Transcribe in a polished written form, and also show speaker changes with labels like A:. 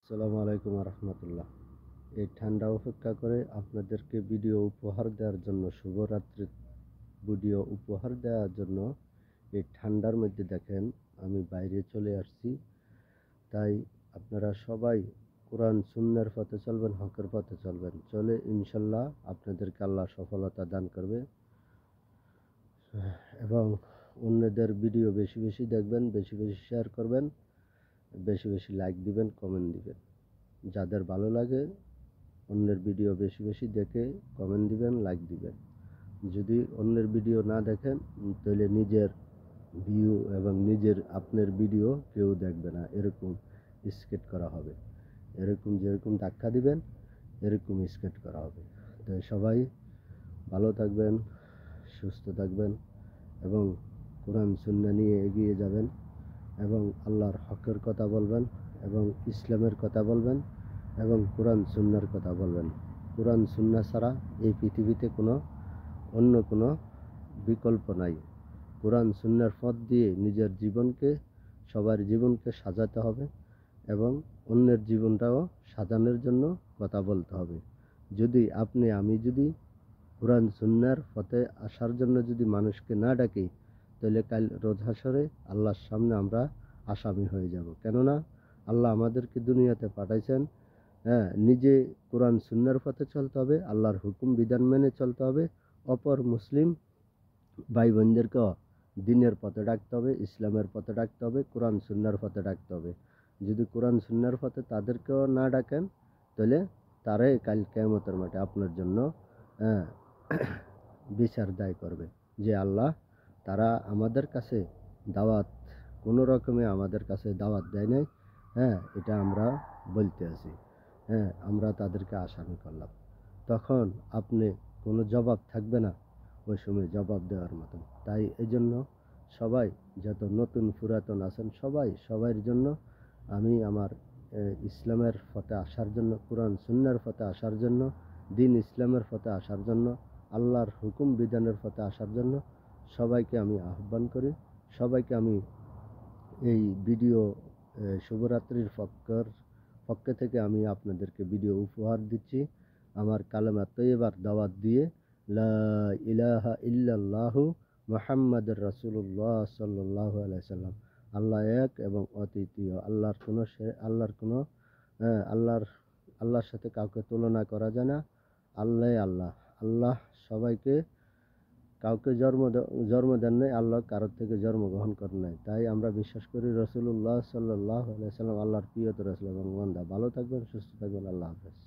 A: আসসালামু আলাইকুম রহমতুল্লাহ। এই ঠান্ডা উপেক্ষা করে আপনাদেরকে ভিডিও উপহার দেওয়ার জন্য, শুভরাত্রির ভিডিও উপহার দেওয়ার জন্য এই ঠান্ডার মধ্যে দেখেন আমি বাইরে চলে আসছি। তাই আপনারা সবাই কোরআন সুন্নাহর পথে চলবেন, হকের পথে চলবেন, চলে ইনশাল্লাহ আপনাদেরকে আল্লাহ সফলতা দান করবে। এবং অন্যদের ভিডিও বেশি বেশি দেখবেন, বেশি বেশি শেয়ার করবেন, বেশি বেশি লাইক দিবেন, কমেন্ট দিবেন। যাদের ভালো লাগে অন্যের ভিডিও বেশি বেশি দেখে কমেন্ট দিবেন, লাইক দিবেন। যদি অন্যের ভিডিও না দেখেন তাহলে নিজের ভিউ এবং নিজের আপনার ভিডিও কেউ দেখবে না, এরকম স্কেট করা হবে। এরকম যেরকম ধাক্কা দিবেন এরকম স্কেট করা হবে। তো সবাই ভালো থাকবেন, সুস্থ থাকবেন এবং কোরআন সুন্নাহ নিয়ে এগিয়ে যাবেন এবং আল্লাহর হকের কথা বলবেন এবং ইসলামের কথা বলবেন এবং কোরআন সুন্নাহর কথা বলবেন। কোরআন সুন্নাহ ছাড়া এই পৃথিবীতে অন্য কোনো বিকল্প নাই। কোরআন সুন্নাহর পথ দিয়ে নিজের জীবনকে, সবার জীবনকে সাজাতে হবে এবং অন্যের জীবনটাও সাজানোর জন্য কথা বলতে হবে। যদি আমি যদি কোরআন সুন্নাহর পথে আসার জন্য যদি মানুষকে না ডাকি, তাহলে কাল রোজ হাশরে আল্লাহর সামনে আমরা আসামি হয়ে যাব। কেননা আল্লাহ আমাদেরকে দুনিয়াতে পাঠাইছেন, নিজে কোরআন সুন্নাহর পথে চলতে হবে, আল্লাহর হুকুম বিধান মেনে চলতে হবে, অপর মুসলিম ভাই বোনদেরকেও দিনের পথে ডাকতে হবে, ইসলামের পথে ডাকতে হবে, কোরআন সুন্নাহর পথে ডাকতে হবে। যদি কোরআন সুন্নাহর পথে তাদেরকেও না ডাকেন, তাহলে তারাই কাল কিয়ামতের মাঠে আপনার জন্য বিচার দায় করবে যে আল্লাহ তারা আমাদের কাছে দাওয়াত, কোনো রকমে আমাদের কাছে দাওয়াত দেয় নাই, এটা আমরা বলতে আছি, আমরা তাদেরকে আসামি করলাম। তখন আপনি কোনো জবাব থাকবে না ওই সময় জবাব দেওয়ার মতন। তাই এই জন্য সবাই, যত নতুন পুরাতন আছেন সবাইয়ের জন্য আমি আমার ইসলামের পথে আসার জন্য, কোরআন সুন্নাহর পথে আসার জন্য, দিন ইসলামের পথে আসার জন্য, আল্লাহর হুকুম বিধানের পথে আসার জন্য সবাইকে আমি আহ্বান করি। সবাইকে আমি এই ভিডিও শুভরাত্রির পক্ষ থেকে আমি আপনাদেরকে ভিডিও উপহার দিচ্ছি। আমার কালেমা তৈয়বার দাওয়াত দিয়ে, লা ইলাহা ইল্লাল্লাহু মুহাম্মাদুর রাসূলুল্লাহ সাল্লাল্লাহু আলাইহি সাল্লাম, আল্লাহ এক এবং অদ্বিতীয়, আল্লাহর সাথে কাউকে তুলনা করা যায় না। আল্লাহ আল্লাহ সবাইকে, কাউকে জন্ম দেন নাই, আল্লাহ কারোর থেকে জন্মগ্রহণ করেন নাই। তাই আমরা বিশ্বাস করি রাসূলুল্লাহ সাল্লাল্লাহু আলাইহি সাল্লাম আল্লাহর প্রিয়তর রাসূল এবং বান্দা। ভালো থাকবেন, সুস্থ থাকবেন, আল্লাহ হাফেজ।